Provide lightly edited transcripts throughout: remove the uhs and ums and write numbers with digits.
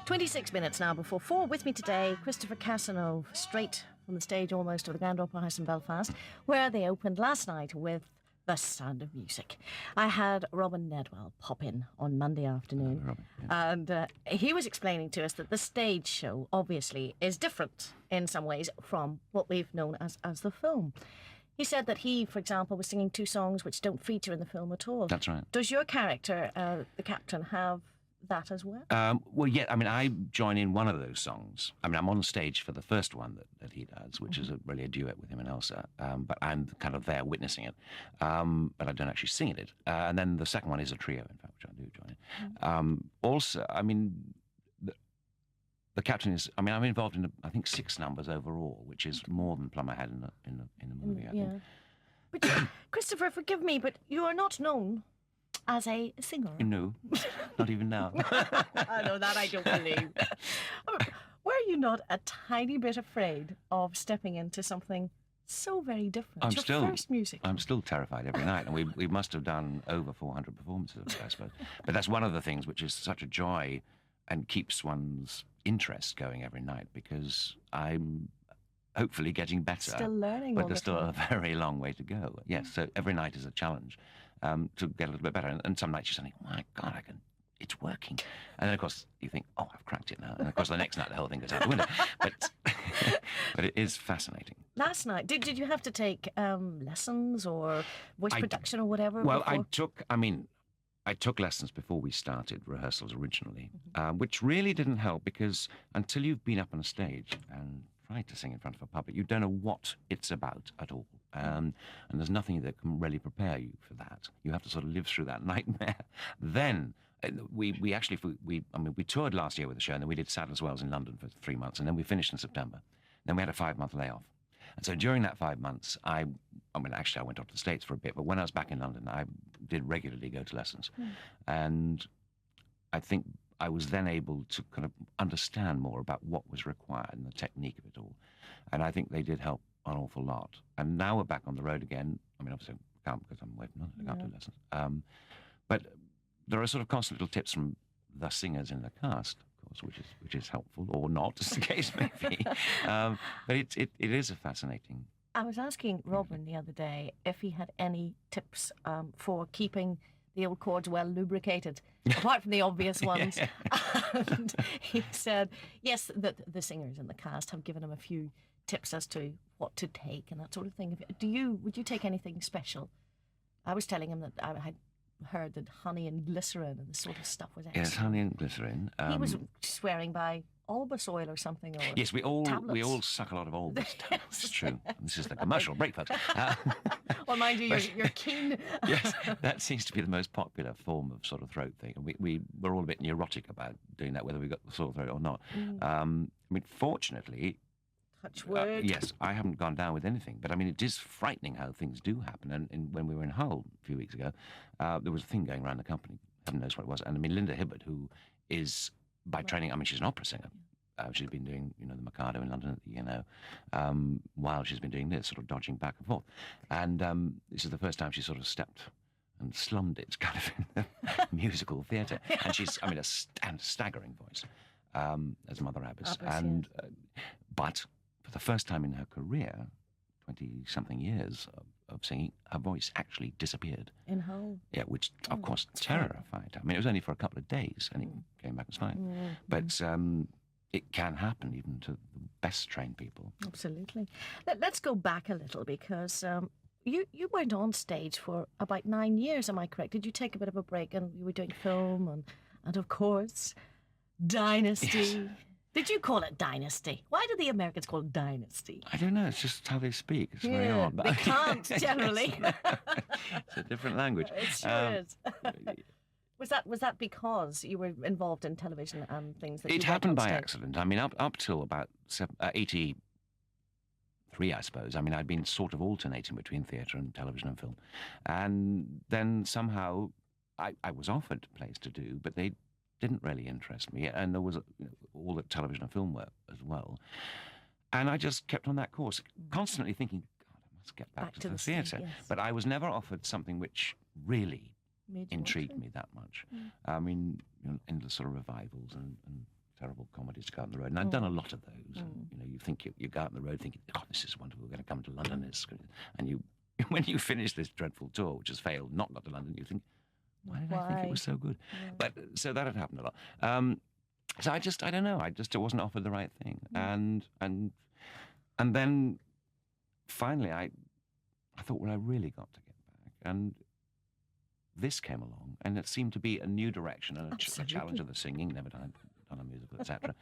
26 minutes now before 4. With me today, Christopher Cazenove, straight from the stage almost of the Grand Opera House in Belfast, where they opened last night with The Sound of Music. I had Robin Nedwell pop in on Monday afternoon, Robin, yeah. and he was explaining to us that the stage show obviously is different in some ways from what we've known as the film. He said that he, for example, was singing two songs which don't feature in the film at all. That's right. Does your character, the captain, have that as well? Well, yeah, I mean, I join in one of those songs. I mean, I'm on stage for the first one that he does, which is really a duet with him and Elsa, but I'm kind of there witnessing it, but I don't actually sing in it. And then the second one is a trio, in fact, which I do join in. Also, I mean, the captain is, I mean, I'm involved in, I think, 6 numbers overall, which is more than Plummer had in the movie, I think. But Christopher, forgive me, but you are not known as a singer. No, not even now. I know that I don't believe. Were you not a tiny bit afraid of stepping into something so very different? First music. I'm still terrified every night, and we must have done over 400 performances, I suppose. But that's one of the things which is such a joy and keeps one's interest going every night, because I'm hopefully getting better. Still learning. But there's still a very long way to go. Yes, so every night is a challenge to get a little bit better. And some nights you're saying, oh my God, it's working. And then, of course, you think, oh, I've cracked it now. And, of course, the next night the whole thing goes out the window. But it is fascinating. Last night, did you have to take lessons or voice production or whatever? Well, I took lessons before we started rehearsals originally, which really didn't help, because until you've been up on a stage and tried to sing in front of a public, you don't know what it's about at all. And there's nothing that can really prepare you for that. You have to sort of live through that nightmare. Then we toured last year with the show, and then we did Sadler's Wells in London for 3 months, and then we finished in September. Then we had a 5-month layoff. And so during that 5 months, I went off to the States for a bit, but when I was back in London, I did regularly go to lessons. And I think I was then able to kind of understand more about what was required and the technique of it all. And I think they did help an awful lot. And now we're back on the road again. I mean, obviously I can't, because I'm away from London, I can't do lessons. But there are sort of constant little tips from the singers in the cast, of course, which is helpful, or not, as the case may be. But it is a fascinating. I was asking Robin the other day if he had any tips for keeping the old cords well lubricated, apart from the obvious ones. And he said, yes, that the singers in the cast have given him a few tips as to what to take and that sort of thing. Would you take anything special? I was telling him that I had heard that honey and glycerin and this sort of stuff was excellent. Yes, honey and glycerin. He was swearing by albus oil or something. Or yes, we all suck a lot of albus. It's true. This is the commercial break, folks. Well, mind you, you're keen. Yes, that seems to be the most popular form of sort of throat thing. And we're all a bit neurotic about doing that, whether we've got the sore throat or not. I mean, fortunately, touch wood. Yes, I haven't gone down with anything. But I mean, it is frightening how things do happen. And when we were in Hull a few weeks ago, there was a thing going around the company. Heaven knows what it was. And I mean, Lynda Hibbert, who is by training, I mean, she's an opera singer. She's been doing, the Mikado in London, while she's been doing this, sort of dodging back and forth. And this is the first time she sort of stepped and slummed it kind of in the musical theatre. And she's, I mean, a staggering voice, as Mother Abbess. But for the first time in her career, 20-something years of singing, her voice actually disappeared. In Hull? Yeah, which, of course, terrified her. I mean, it was only for a couple of days, and it came back as fine. But it can happen even to the best trained people. Absolutely. Let's go back a little, because you went on stage for about 9 years, am I correct? Did you take a bit of a break, and you were doing film and of course, Dynasty? Yes. Did you call it Dynasty? Why do the Americans call it Dynasty? I don't know. It's just how they speak. It's very odd. But they can't, generally. It's a different language. It sure is. Was that because you were involved in television and things? That it happened by accident. I mean, up till about 83, I suppose. I mean, I'd been sort of alternating between theatre and television and film. And then somehow I was offered plays to do, but they didn't really interest me, and there was all the television and film work as well. And I just kept on that course, constantly thinking, God, I must get back to the theatre. Yes. But I was never offered something which really intrigued me that much. I mean, endless sort of revivals and terrible comedies to go out on the road. And I'd done a lot of those. And, you know, you think you go out on the road thinking, God, this is wonderful. We're going to come to London. And you, when you finish this dreadful tour, which has failed, not got to London, you think, why did I think it was so good? Yeah. But so that had happened a lot. So I don't know. It wasn't offered the right thing. And then finally I thought, well, I really got to get back. And this came along, and it seemed to be a new direction and a challenge of the singing, never done a musical, etc.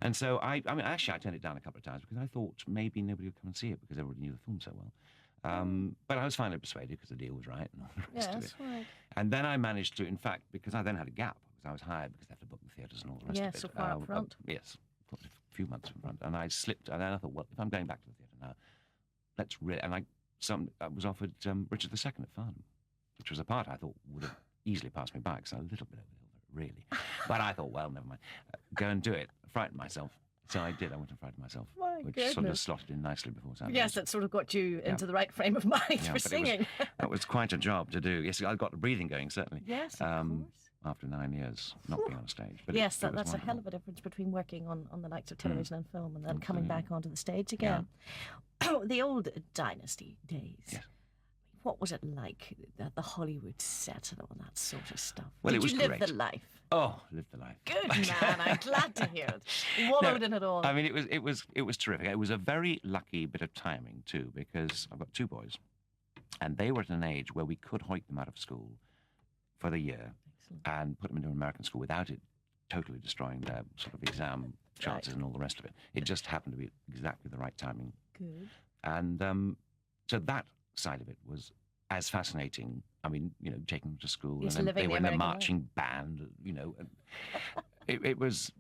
And so I mean, actually, I turned it down a couple of times because I thought maybe nobody would come and see it because everybody knew the film so well. But I was finally persuaded because the deal was right and all the rest of it. Right. And then I managed to, in fact, because I then had a gap, because I was hired because they have to book the theatres and all the rest of it. So far up front. Yes, a few months in front. And I slipped, and then I thought, well, if I'm going back to the theatre now, let's really... And I was offered Richard II at Farnham, which was a part I thought would have easily passed me by, because I'm a little bit over the hill, really. But I thought, well, never mind. Go and do it. Frighten myself. So I did. I went and frightened myself, which sort of slotted in nicely before Saturday. Yes, that sort of got you into the right frame of mind for singing. That was quite a job to do. Yes, I got the breathing going, certainly. Yes, of course. After 9 years not being on stage. But yes, that's a hell of a difference between working on the likes of television and film and then coming back onto the stage again. Yeah. The old Dynasty days. Yes. What was it like, the Hollywood set and all that sort of stuff? Well, Did it was you live great. the life? Oh, lived the life. Good man, I'm glad to hear it. Wallowed in it all. I mean, it was terrific. It was a very lucky bit of timing too, because I've got 2 boys, and they were at an age where we could hoik them out of school for the year and put them into an American school without it totally destroying their sort of exam chances and all the rest of it. It just happened to be exactly the right timing. Good. And so that side of it was as fascinating. I mean, you know, taking them to school, and then they were in the marching band, you know. It was,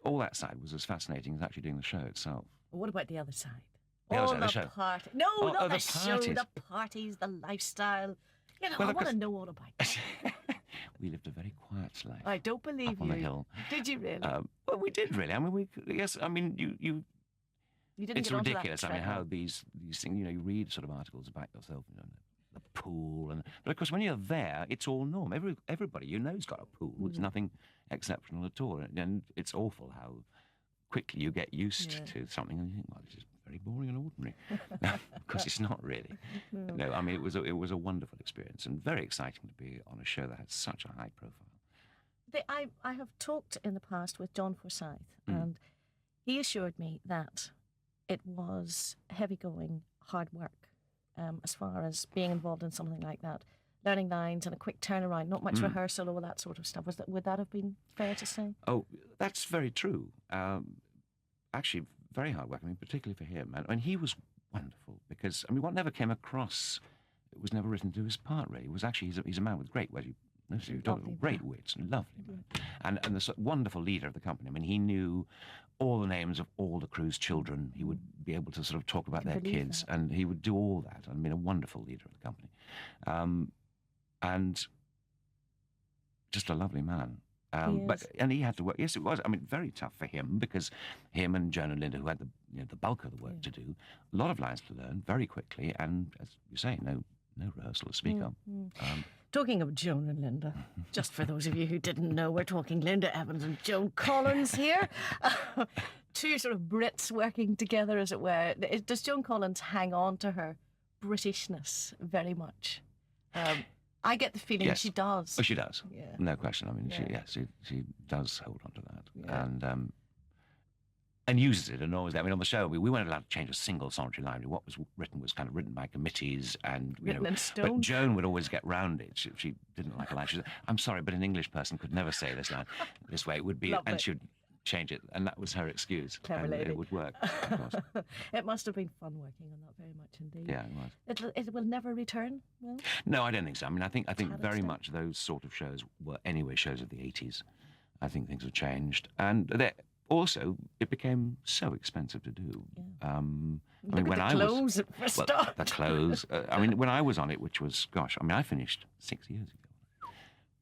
all that side was as fascinating as actually doing the show itself. What about the other side? The show. Party. No, not the show, the parties, the lifestyle. You know, I want to know all about it. We lived a very quiet life. I don't believe up on the hill. Did you really? Well, we did really. I mean, yes. I mean, you didn't. It's get ridiculous. Onto that I mean, how these things. You know, you read sort of articles about yourself, you know, the pool, but of course, when you're there, it's all norm. Everybody you know's got a pool. It's nothing exceptional at all, and it's awful how quickly you get used to something, and you think, well, this is very boring and ordinary. Of course, it's not really. No, I mean, it was a wonderful experience and very exciting to be on a show that had such a high profile. I have talked in the past with John Forsyth, and he assured me that it was heavy-going, hard work as far as being involved in something like that. Learning lines and a quick turnaround, not much rehearsal, all that sort of stuff. Would that have been fair to say? Oh, that's very true. Actually, very hard work. I mean, particularly for him. And he was wonderful because, I mean, what never came across, it was never written to his part, really. It was actually, he's a man with great wit. Great wits, lovely man. And the wonderful leader of the company. I mean, he knew all the names of all the crew's children. He would be able to sort of talk about their kids, and he would do all that. I mean, a wonderful leader of the company. And just a lovely man. And he had to work. Yes, it was. I mean, very tough for him because him and Joan and Lynda, who had the bulk of the work to do, a lot of lines to learn very quickly, and as you say, no rehearsal to speak of. Talking of Joan and Lynda, just for those of you who didn't know, we're talking Lynda Evans and Joan Collins here. 2 sort of Brits working together, as it were. Does Joan Collins hang on to her Britishness very much? I get the feeling she does. Oh, she does. Yeah. No question. I mean, she does hold on to that. And uses it and always. I mean, on the show, we weren't allowed to change a single solitary line. What was kind of written by committees, and written in stone. But Joan would always get round it. She didn't like a line. She said, "I'm sorry, but an English person could never say this line this way. It would be," Lovely. And she would change it, and that was her excuse. Clever and lady. It would work. Of course. It must have been fun working on that very much indeed. Yeah, it was. It will never return. Well, no, I don't think so. I mean, I think very much those sort of shows were anyway shows of the 80s. I think things have changed, and also, it became so expensive to do. Yeah. I mean, when I was the clothes. I mean, when I was on it, which was, gosh, I mean, I finished 6 years ago.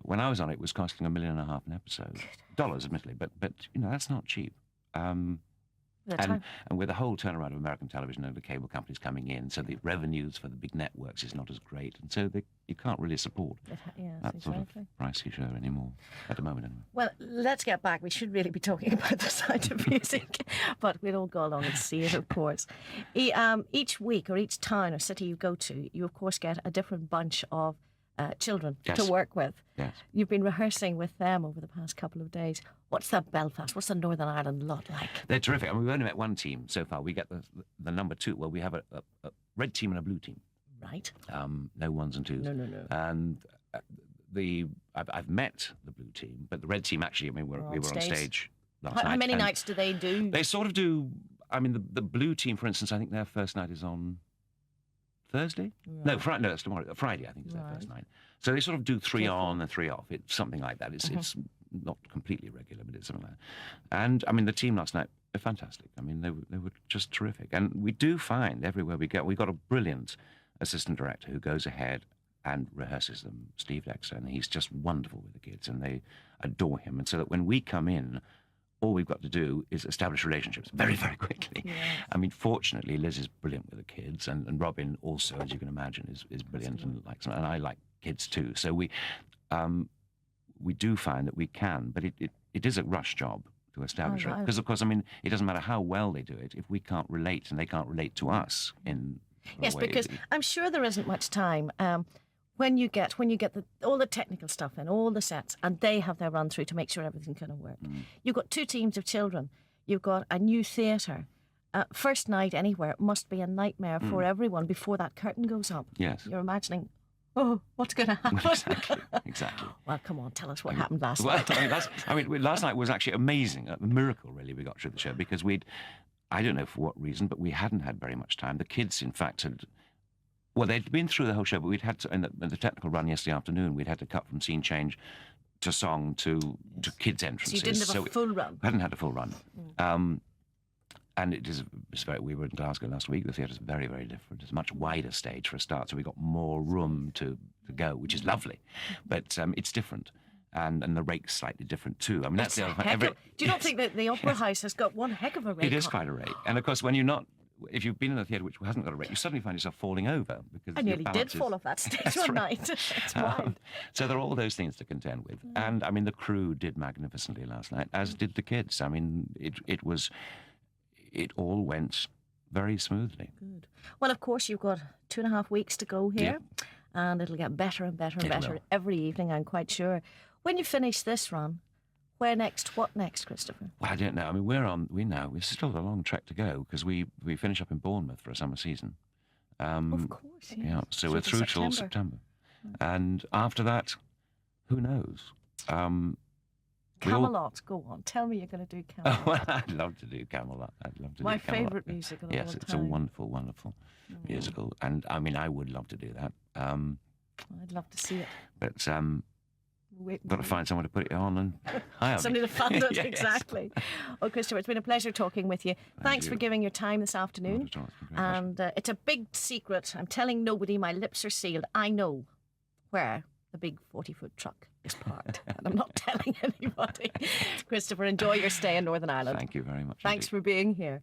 When I was on it, it was costing $1.5 million an episode, dollars, admittedly, but you know, that's not cheap. But The time. And with the whole turnaround of American television and the cable companies coming in, so the revenues for the big networks is not as great, and so you can't really support Yes, that exactly. sort of pricey show anymore at the moment. Anyway. Well, let's get back. We should really be talking about the sound of music, but we'll all go along and see it, of course. Each week or each town or city you go to, you of course get a different bunch of children to work with. Yes. You've been rehearsing with them over the past couple of days. What's that Belfast? What's the Northern Ireland lot like? They're terrific. I mean, we've only met one team so far. We get the number two. Well, we have a red team and a blue team. Right. No ones and twos. No. And I've met the blue team, but the red team actually. I mean, we were on stage last night. How many nights do they do? They sort of do. I mean, the blue team, for instance, I think their first night is on Thursday. Right. No, Friday. No, it's tomorrow. Friday, I think, is their first night. So they sort of do 3 on and 3 off. It's something like that. It's not completely regular, but it's something like that. And I mean, the team last night, they're fantastic. I mean, they were just terrific. And we do find everywhere we go, we've got a brilliant assistant director who goes ahead and rehearses them, Steve Dexter, and he's just wonderful with the kids, and they adore him. And so that when we come in, all we've got to do is establish relationships very, very quickly. Yes. I mean, fortunately, Liz is brilliant with the kids, and Robin also, as you can imagine, is brilliant and likes them. And I like kids too. So we do find that we can, but it is a rush job to establish it. Because, of course, I mean, it doesn't matter how well they do it if we can't relate and they can't relate to us in yes, because I'm sure there isn't much time. When you get all the technical stuff and all the sets, and they have their run through to make sure everything's going to work. You've got 2 teams of children. You've got a new theatre. First night anywhere must be a nightmare for everyone before that curtain goes up. Yes. You're imagining, oh, what's going to happen? Exactly. Well, come on, tell us what happened last night. Last night was actually amazing. A miracle, really, we got through the show because I don't know for what reason, but we hadn't had very much time. The kids, in fact, they'd been through the whole show, but we'd had to, in the technical run yesterday afternoon, we'd had to cut from scene change to song to kids' entrances. So you didn't have a full run? We hadn't had a full run. And it's we were in Glasgow last week. The theatre's very, very different. It's a much wider stage for a start, so we got more room to go, which is lovely. But it's different. And the rate's slightly different too. I mean, that's the other thing. Do you not think that the Opera House has got one heck of a rate? It is quite a rate. And of course, if you've been in a theatre which hasn't got a rate, you suddenly find yourself falling over. Because I nearly did fall off that stage one night. It's wild. So there are all those things to contend with. And, I mean, the crew did magnificently last night, as did the kids. I mean, it all went very smoothly. Good. Well, of course, you've got 2.5 weeks to go here, and it'll get better and better and better every evening, I'm quite sure. When you finish this run, where next? What next, Christopher? Well, I don't know. I mean, we're still a long trek to go because we finish up in Bournemouth for a summer season. Of course, yes. Yeah, so we're through till September. And after that, who knows? Camelot, go on. Tell me you're going to do Camelot. Well, I'd love to do Camelot. My favourite musical of all time. Yes, it's a wonderful, wonderful musical. And, I mean, I would love to do that. I'd love to see it. But got to find someone to put it on and hire somebody to fund it, yes. Exactly. Oh, Christopher, it's been a pleasure talking with you. Thanks for giving your time this afternoon. And it's a big secret. I'm telling nobody, my lips are sealed. I know where the big 40-foot truck is parked. And I'm not telling anybody. Christopher, enjoy your stay in Northern Ireland. Thank you very much. Thanks for being here.